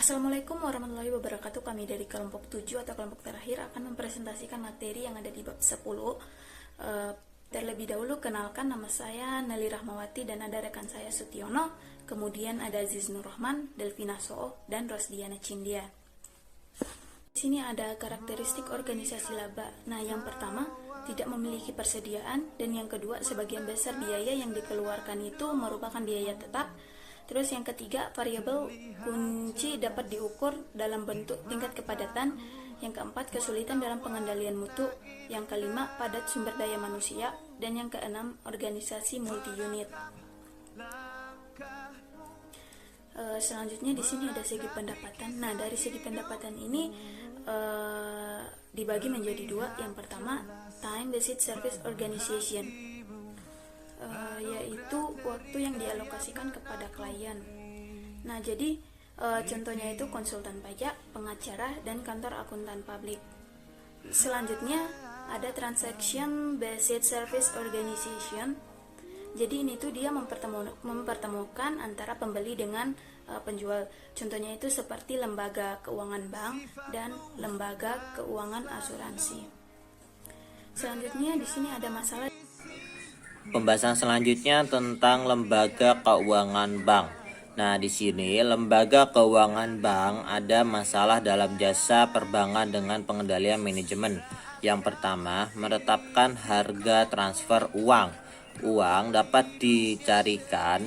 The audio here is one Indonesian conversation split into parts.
Assalamualaikum warahmatullahi wabarakatuh. Kami dari kelompok 7 atau kelompok terakhir akan mempresentasikan materi yang ada di bab 10. Terlebih dahulu kenalkan, nama saya Nelly Rahmawati dan ada rekan saya Sutiono, kemudian ada Aziz Nur Rahman, Delvina Soo, dan Rosdiana Cindia. Di sini ada karakteristik organisasi laba. Nah, yang pertama, tidak memiliki persediaan, dan yang kedua, sebagian besar biaya yang dikeluarkan itu merupakan biaya tetap. Terus yang ketiga, variabel kunci dapat diukur dalam bentuk tingkat kepadatan. Yang keempat, kesulitan dalam pengendalian mutu. Yang kelima, padat sumber daya manusia. Dan yang keenam, organisasi multi-unit. Selanjutnya di sini ada segi pendapatan. Nah, dari segi pendapatan ini dibagi menjadi dua. Yang pertama, time based service organization, yaitu waktu yang dialokasikan kepada klien. Nah, jadi contohnya itu konsultan pajak, pengacara, dan kantor akuntan publik. Selanjutnya ada transaction based service organization. Jadi ini tuh dia mempertemukan antara pembeli dengan penjual. Contohnya itu seperti lembaga keuangan bank dan lembaga keuangan asuransi. Selanjutnya di sini ada masalah. Pembahasan selanjutnya tentang lembaga keuangan bank. Nah, di sini lembaga keuangan bank ada masalah dalam jasa perbankan dengan pengendalian manajemen. Yang pertama, menetapkan harga transfer uang. Uang dapat dicarikan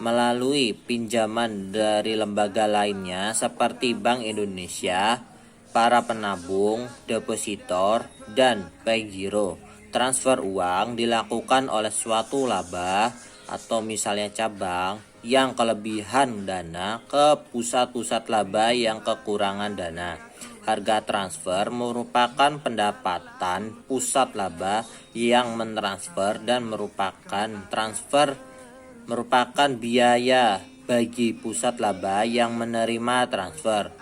melalui pinjaman dari lembaga lainnya seperti Bank Indonesia, para penabung, depositor, dan Pegiro. Transfer uang dilakukan oleh suatu laba atau misalnya cabang yang kelebihan dana ke pusat-pusat laba yang kekurangan dana. Harga transfer merupakan pendapatan pusat laba yang mentransfer dan merupakan biaya bagi pusat laba yang menerima transfer.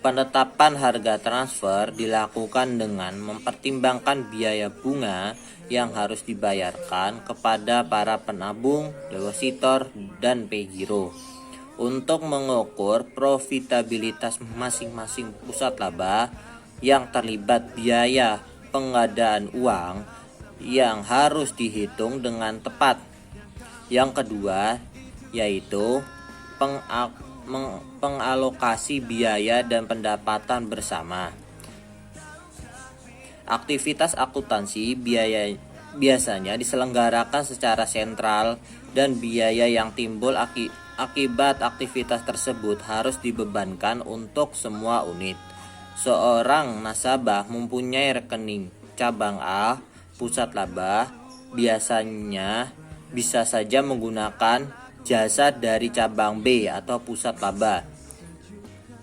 Penetapan harga transfer dilakukan dengan mempertimbangkan biaya bunga yang harus dibayarkan kepada para penabung, depositor, dan Pegiro. Untuk mengukur profitabilitas masing-masing pusat laba yang terlibat, biaya pengadaan uang yang harus dihitung dengan tepat. Yang kedua yaitu pengalokasi biaya dan pendapatan bersama. Aktivitas akuntansi biasanya diselenggarakan secara sentral dan biaya yang timbul akibat aktivitas tersebut harus dibebankan untuk semua unit. Seorang nasabah mempunyai rekening cabang A, pusat laba, biasanya bisa saja menggunakan jasa dari cabang B atau pusat laba.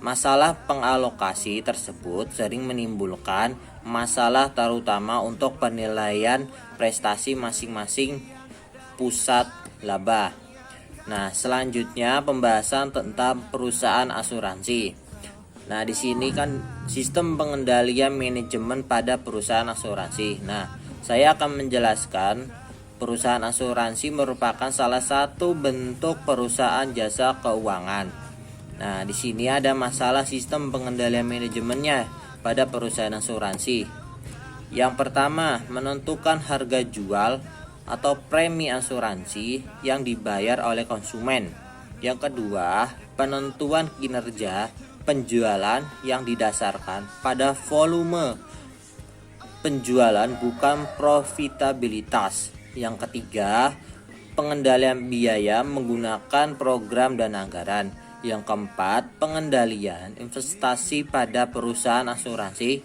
Masalah pengalokasi tersebut sering menimbulkan masalah terutama untuk penilaian prestasi masing-masing pusat laba. Nah, selanjutnya pembahasan tentang perusahaan asuransi. Nah, di sini kan sistem pengendalian manajemen pada perusahaan asuransi. Nah, saya akan menjelaskan perusahaan asuransi merupakan salah satu bentuk perusahaan jasa keuangan. Nah, di sini ada masalah sistem pengendalian manajemennya pada perusahaan asuransi. Yang pertama, menentukan harga jual atau premi asuransi yang dibayar oleh konsumen. Yang kedua, penentuan kinerja penjualan yang didasarkan pada volume penjualan bukan profitabilitas. Yang ketiga, pengendalian biaya menggunakan program dan anggaran. Yang keempat, pengendalian investasi pada perusahaan asuransi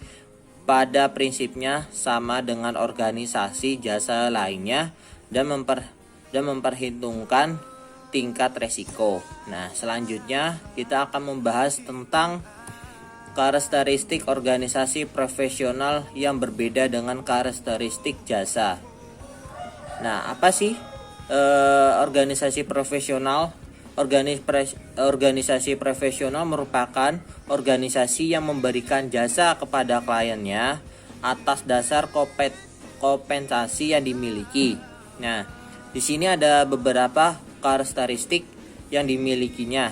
pada prinsipnya sama dengan organisasi jasa lainnya dan memperhitungkan tingkat resiko. Nah, selanjutnya kita akan membahas tentang karakteristik organisasi profesional yang berbeda dengan karakteristik jasa. Nah, apa sih organisasi profesional? Organisasi profesional merupakan organisasi yang memberikan jasa kepada kliennya atas dasar kompensasi yang dimiliki. Nah, di sini ada beberapa karakteristik yang dimilikinya.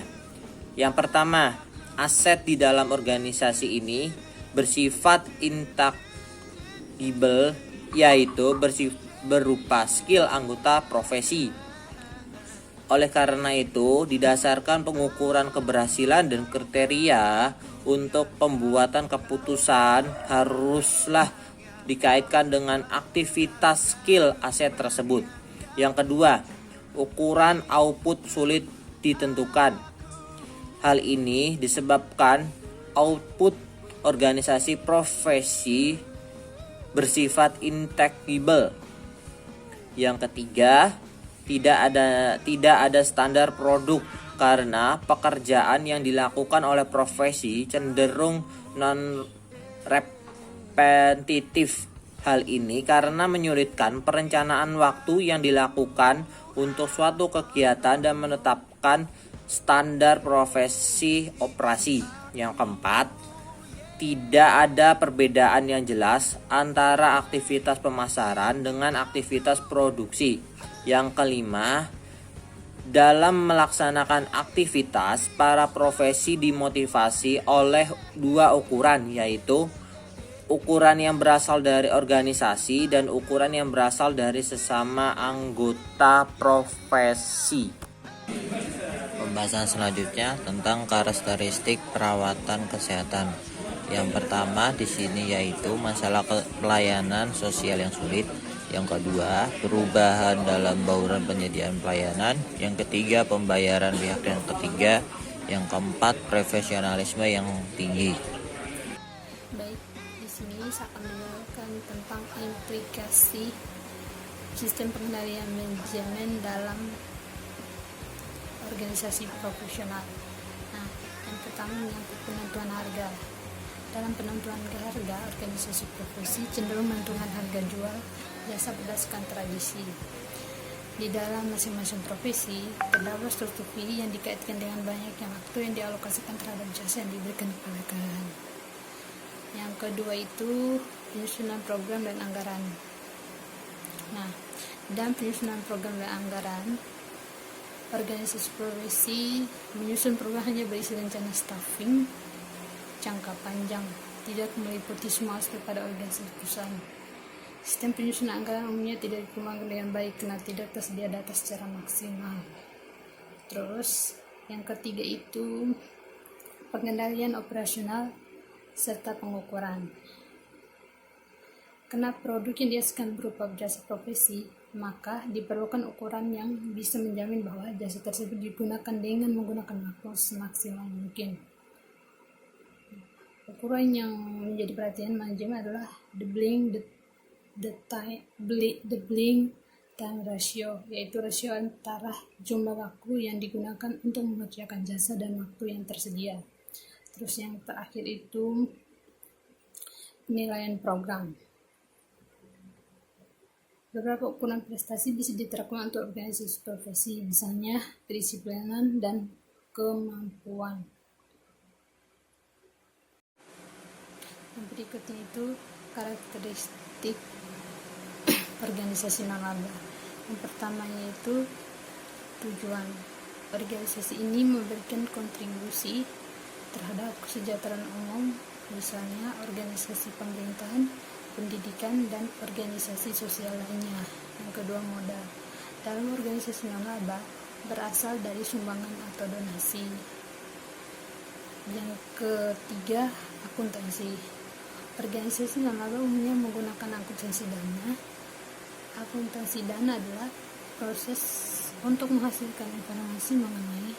Yang pertama, aset di dalam organisasi ini bersifat intangible, yaitu berupa skill anggota profesi. Oleh karena itu, didasarkan pengukuran keberhasilan dan kriteria untuk pembuatan keputusan haruslah dikaitkan dengan aktivitas skill aset tersebut. Yang kedua, ukuran output sulit ditentukan. Hal ini disebabkan output organisasi profesi bersifat intangible. Yang ketiga, tidak ada standar produk karena pekerjaan yang dilakukan oleh profesi cenderung non repetitif. Hal ini karena menyulitkan perencanaan waktu yang dilakukan untuk suatu kegiatan dan menetapkan standar profesi operasi. Yang keempat, tidak ada perbedaan yang jelas antara aktivitas pemasaran dengan aktivitas produksi. Yang kelima, dalam melaksanakan aktivitas, para profesi dimotivasi oleh dua ukuran, yaitu ukuran yang berasal dari organisasi dan ukuran yang berasal dari sesama anggota profesi. Pembahasan selanjutnya tentang karakteristik perawatan kesehatan. Yang pertama di sini yaitu masalah pelayanan sosial yang sulit. Yang kedua, perubahan dalam bauran penyediaan pelayanan. Yang ketiga, pembayaran pihak yang ketiga. Yang keempat, profesionalisme yang tinggi. Baik, di sini saya akan menjelaskan tentang implikasi sistem pengendalian manajemen dalam organisasi profesional. Nah, yang pertama menyangkut penentuan harga. Dalam penentuan harga, organisasi profesi cenderung menentukan harga jual jasa berdasarkan tradisi. Di dalam masing-masing profesi, terdapat struktur fee yang dikaitkan dengan banyaknya waktu yang dialokasikan terhadap jasa yang diberikan kepada karyawan. Yang kedua itu penyusunan program dan anggaran. Nah, dalam penyusunan program dan anggaran, organisasi profesi menyusun program hanya berisi rencana staffing jangka panjang, tidak meliputi semua aspek pada organisasi perusahaan. Sistem penyusunan anggaran umumnya tidak dikembangkan dengan baik karena tidak tersedia data secara maksimal. Terus, yang ketiga itu pengendalian operasional serta pengukuran. Karena produk yang dihasilkan berupa jasa profesi, maka diperlukan ukuran yang bisa menjamin bahwa jasa tersebut digunakan dengan menggunakan waktu semaksimal mungkin. Ukuran yang menjadi perhatian manajemen adalah the blink time ratio, yaitu rasio antara jumlah waktu yang digunakan untuk mengerjakan jasa dan waktu yang tersedia. Terus yang terakhir itu penilaian program. Beberapa ukuran prestasi bisa diterapkan untuk organisasi profesi, misalnya kedisiplinan dan kemampuan. Yang berikutnya itu karakteristik organisasi non-laba. Yang pertama yaitu tujuan. Organisasi ini memberikan kontribusi terhadap kesejahteraan umum, misalnya organisasi pemerintahan, pendidikan, dan organisasi sosial lainnya. Yang kedua, modal. Dalam organisasi non-laba berasal dari sumbangan atau donasi. Yang ketiga, akuntansi. Organisasi non-laba umumnya menggunakan akuntansi dana. Akuntansi dana adalah proses untuk menghasilkan informasi mengenai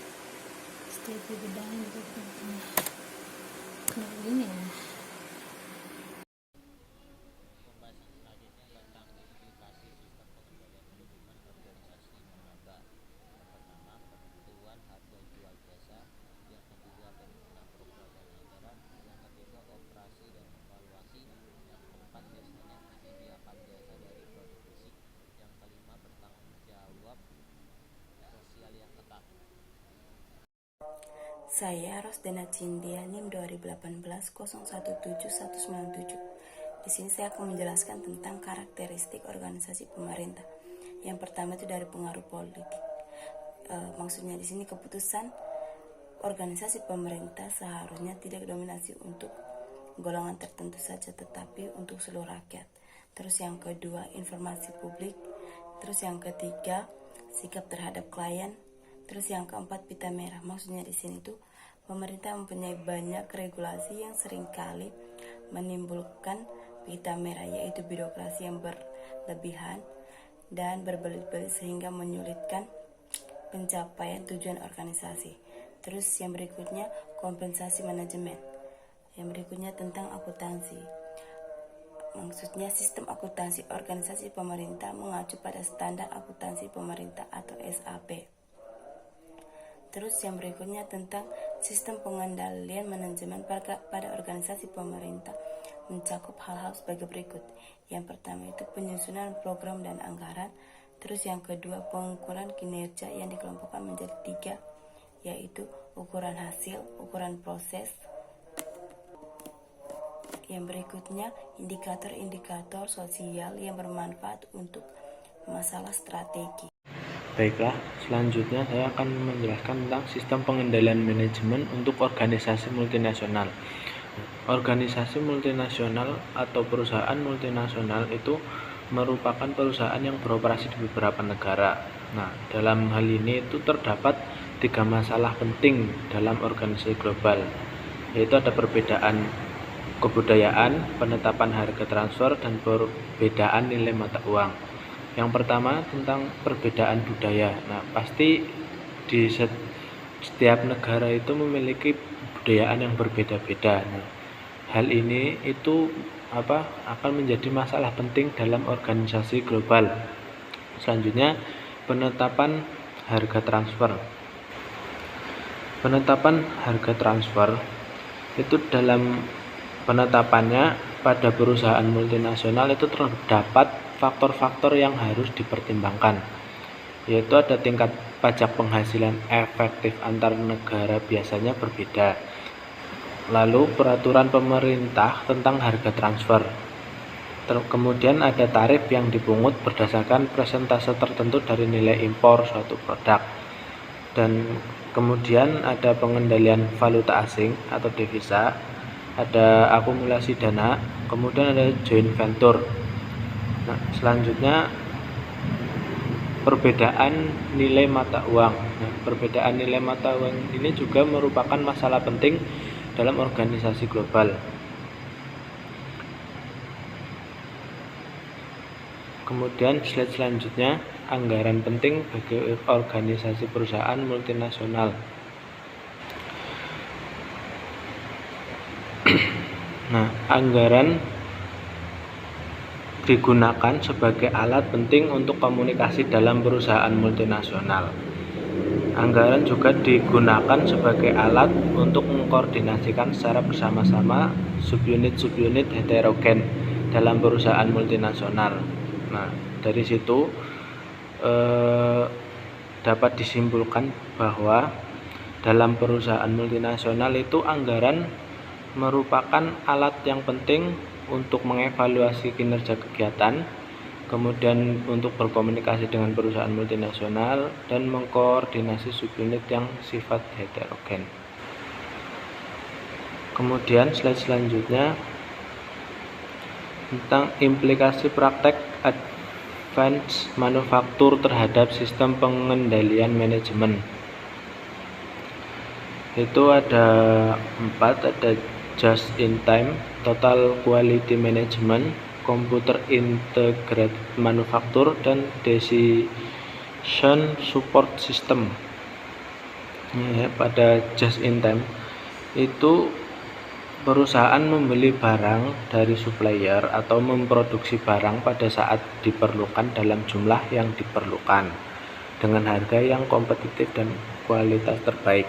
setiap bidang yang dibutuhkan. Kenapa begini ya? Saya Rosdana Cindia, NIM 2018-017197. Di sini saya akan menjelaskan tentang karakteristik organisasi pemerintah. Yang pertama itu dari pengaruh politik. Maksudnya di sini keputusan organisasi pemerintah seharusnya tidak dominasi untuk golongan tertentu saja, tetapi untuk seluruh rakyat. Terus yang kedua, informasi publik. Terus yang ketiga, sikap terhadap klien. Terus yang keempat, pita merah. Maksudnya di sini tuh pemerintah mempunyai banyak regulasi yang seringkali menimbulkan pita merah, yaitu birokrasi yang berlebihan dan berbelit-belit sehingga menyulitkan pencapaian tujuan organisasi. Terus yang berikutnya, kompensasi manajemen. Yang berikutnya tentang akuntansi. Maksudnya sistem akuntansi organisasi pemerintah mengacu pada standar akuntansi pemerintah atau SAP. Terus yang berikutnya tentang sistem pengendalian manajemen pada organisasi pemerintah mencakup hal-hal sebagai berikut. Yang pertama itu penyusunan program dan anggaran. Terus yang kedua, pengukuran kinerja yang dikelompokkan menjadi 3, yaitu ukuran hasil, ukuran proses. Yang berikutnya, indikator-indikator sosial yang bermanfaat untuk masalah strategi. Baiklah, selanjutnya saya akan menjelaskan tentang sistem pengendalian manajemen untuk organisasi multinasional. Organisasi multinasional atau perusahaan multinasional itu merupakan perusahaan yang beroperasi di beberapa negara. Nah, dalam hal ini itu terdapat 3 masalah penting dalam organisasi global, yaitu ada perbedaan kebudayaan, penetapan harga transfer, dan perbedaan nilai mata uang. Yang pertama tentang perbedaan budaya. Nah, pasti di setiap negara itu memiliki kebudayaan yang berbeda-beda. Nah, hal ini itu akan menjadi masalah penting dalam organisasi global. Selanjutnya, penetapan harga transfer. Penetapan harga transfer itu dalam penetapannya pada perusahaan multinasional itu terdapat faktor-faktor yang harus dipertimbangkan, yaitu ada tingkat pajak penghasilan efektif antar negara biasanya berbeda. Lalu peraturan pemerintah tentang harga transfer. Kemudian ada tarif yang dipungut berdasarkan persentase tertentu dari nilai impor suatu produk. Dan kemudian ada pengendalian valuta asing atau devisa, ada akumulasi dana, kemudian ada joint venture. Nah, selanjutnya perbedaan nilai mata uang. Nah, perbedaan nilai mata uang ini juga merupakan masalah penting dalam organisasi global. Kemudian slide selanjutnya, anggaran penting bagi organisasi perusahaan multinasional. Nah, anggaran digunakan sebagai alat penting untuk komunikasi dalam perusahaan multinasional. Anggaran juga digunakan sebagai alat untuk mengkoordinasikan secara bersama-sama subunit-subunit heterogen dalam perusahaan multinasional. Nah, dari situ dapat disimpulkan bahwa dalam perusahaan multinasional itu anggaran merupakan alat yang penting untuk mengevaluasi kinerja kegiatan, kemudian untuk berkomunikasi dengan perusahaan multinasional, dan mengkoordinasi subunit yang sifat heterogen. Kemudian slide selanjutnya tentang implikasi praktek advance manufaktur terhadap sistem pengendalian manajemen. Itu ada 4, ada just in time, total quality management, computer integrated manufacture, dan decision support system. Ya, pada just in time itu perusahaan membeli barang dari supplier atau memproduksi barang pada saat diperlukan dalam jumlah yang diperlukan dengan harga yang kompetitif dan kualitas terbaik.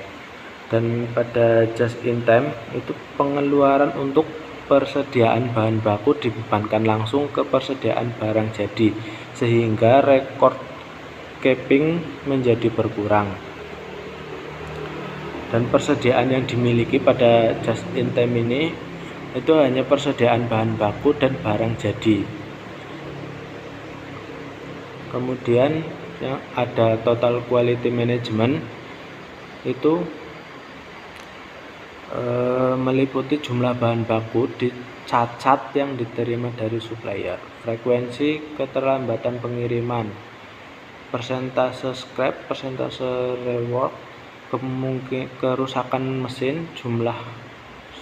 Dan pada just in time itu pengeluaran untuk persediaan bahan baku dibebankan langsung ke persediaan barang jadi, sehingga record keeping menjadi berkurang. Dan persediaan yang dimiliki pada just in time ini itu hanya persediaan bahan baku dan barang jadi. Kemudian ya, ada total quality management, itu meliputi jumlah bahan baku dicacat yang diterima dari supplier, frekuensi keterlambatan pengiriman, persentase scrap, persentase rework, kerusakan mesin, jumlah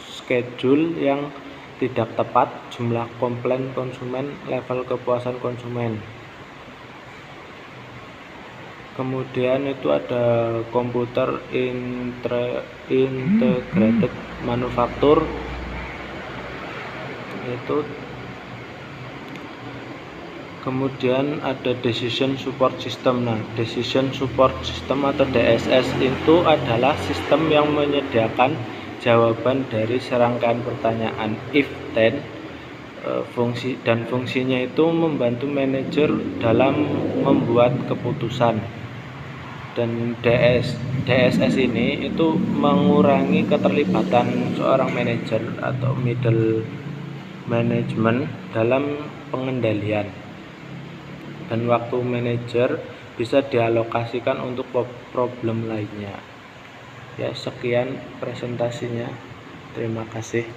schedule yang tidak tepat, jumlah komplain konsumen, level kepuasan konsumen. Kemudian itu ada komputer integrated manufacture, itu kemudian ada decision support system. Nah, decision support system atau DSS itu adalah sistem yang menyediakan jawaban dari serangkaian pertanyaan if then, fungsinya itu membantu manajer dalam membuat keputusan. Dan DSS ini itu mengurangi keterlibatan seorang manajer atau middle management dalam pengendalian, dan waktu manajer bisa dialokasikan untuk problem lainnya. Ya, sekian presentasinya. Terima kasih.